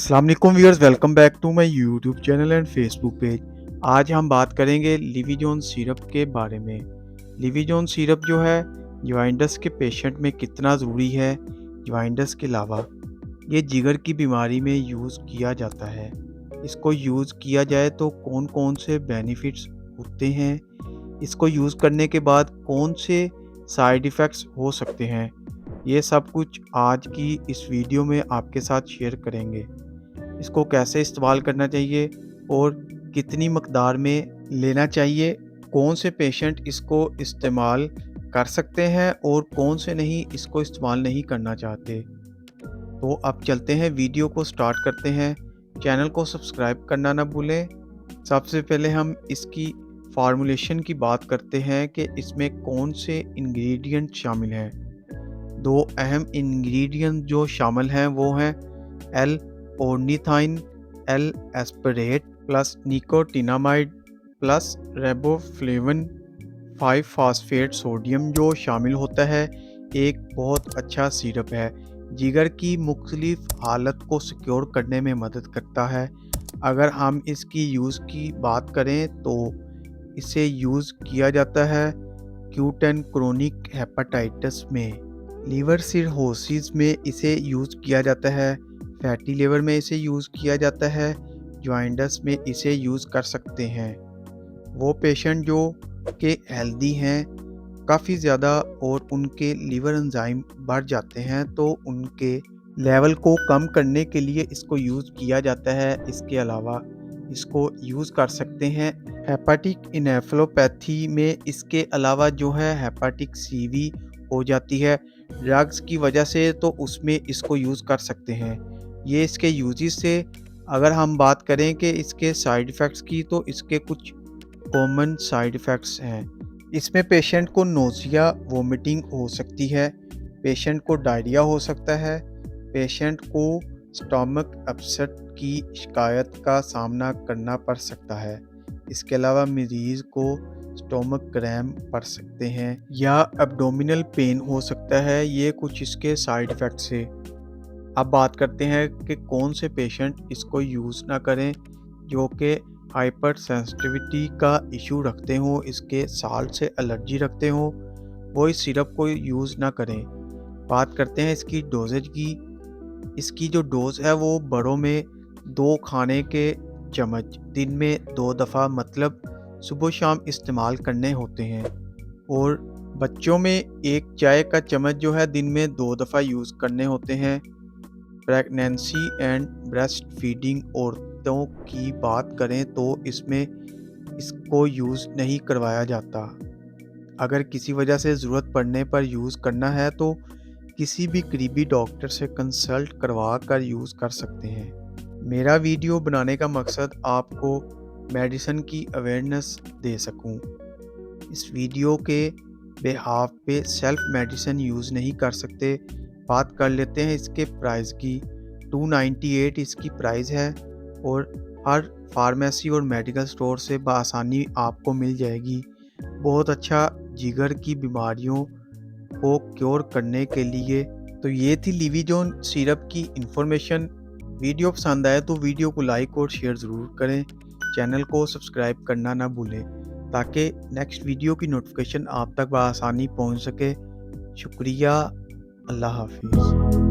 अस्सलाम वालेकुम viewers, welcome back to my YouTube channel and Facebook page. आज हम बात करेंगे लिविजोन सिरप के बारे में। लिविजोन सिरप जो है जॉइंटस के पेशेंट में कितना ज़रूरी है। जॉइंटस के अलावा ये जिगर की बीमारी में यूज़ किया जाता है। इसको यूज़ किया जाए तो कौन कौन से बेनिफिट्स होते हैं, इसको यूज़ करने के बाद कौन से साइड इफ़ेक्ट्स हो सकते हैं, ये सब कुछ आज की इस वीडियो में आपके साथ शेयर करेंगे। इसको कैसे इस्तेमाल करना चाहिए और कितनी मकदार में लेना चाहिए, कौन से पेशेंट इसको इस्तेमाल कर सकते हैं और कौन से नहीं इसको इस्तेमाल नहीं करना चाहते। तो अब चलते हैं, वीडियो को स्टार्ट करते हैं। चैनल को सब्सक्राइब करना ना भूलें। सबसे पहले हम इसकी फार्मूलेशन की बात करते हैं कि इसमें कौन से इंग्रेडिएंट शामिल हैं। दो अहम इंग्रेडिएंट जो शामिल हैं वो हैं L ornithine, L aspartate plus nicotinamide plus riboflavin 5 phosphate sodium जो शामिल होता है। एक बहुत अच्छा सिरप है, जिगर की मुख्तलिफ हालत को सिक्योर करने में मदद करता है। अगर हम इसकी यूज़ की बात करें तो इसे यूज़ किया जाता है एक्यूट एंड क्रोनिक हेपेटाइटिस में, लीवर सिरहोसिस में इसे यूज़ किया जाता है, फैटी लिवर में इसे यूज़ किया जाता है, जॉइंटस में इसे यूज़ कर सकते हैं। वो पेशेंट जो के हेल्दी हैं काफ़ी ज़्यादा और उनके लीवर एंजाइम बढ़ जाते हैं तो उनके लेवल को कम करने के लिए इसको यूज़ किया जाता है। इसके अलावा इसको यूज़ कर सकते हैं हेपेटिक इन्फेलोपैथी में। इसके अलावा जो है हेपेटिक सीवी हो जाती है ड्रग्स की वजह से, तो उसमें इसको यूज़ कर सकते हैं। ये इसके यूजेस से अगर हम बात करें कि इसके साइड इफ़ेक्ट्स की, तो इसके कुछ कॉमन साइड इफ़ेक्ट्स हैं। इसमें पेशेंट को नोज़िया वोमिटिंग हो सकती है, पेशेंट को डायरिया हो सकता है, पेशेंट को स्टमक अपसेट की शिकायत का सामना करना पड़ सकता है। इसके अलावा मरीज़ को स्टमक क्रैम्प पड़ सकते हैं या एब्डोमिनल पेन हो सकता है। ये कुछ इसके साइड इफ़ेक्ट्स है। अब बात करते हैं कि कौन से पेशेंट इसको यूज़ ना करें, जो कि हाइपर सेंसिटिविटी का इशू रखते हों, इसके साल्ट से एलर्जी रखते हों, वो इस सिरप को यूज़ ना करें। बात करते हैं इसकी डोजेज की। इसकी जो डोज़ है वो बड़ों में 2 खाने के चम्मच दिन में 2 दफ़ा, मतलब सुबह शाम इस्तेमाल करने होते हैं, और बच्चों में 1 चाय का चम्मच जो है दिन में 2 दफ़ा यूज़ करने होते हैं। प्रेगनेंसी एंड ब्रेस्ट फीडिंग औरतों की बात करें तो इसमें इसको यूज़ नहीं करवाया जाता। अगर किसी वजह से ज़रूरत पड़ने पर यूज़ करना है तो किसी भी करीबी डॉक्टर से कंसल्ट करवा कर यूज़ कर सकते हैं। मेरा वीडियो बनाने का मकसद आपको मेडिसिन की अवेयरनेस दे सकूं। इस वीडियो के बेहाफ पे सेल्फ मेडिसिन यूज़ नहीं कर सकते। बात कर लेते हैं इसके प्राइस की। 298 इसकी प्राइस है और हर फार्मेसी और मेडिकल स्टोर से बआसानी आपको मिल जाएगी। बहुत अच्छा जिगर की बीमारियों को क्योर करने के लिए। तो ये थी लिविजोन सिरप की इंफॉर्मेशन। वीडियो पसंद आए तो वीडियो को लाइक और शेयर ज़रूर करें। चैनल को सब्सक्राइब करना ना भूलें ताकि नेक्स्ट वीडियो की नोटिफिकेशन आप तक बआसानी पहुंच सके। शुक्रिया। अल्लाह हाफिज़।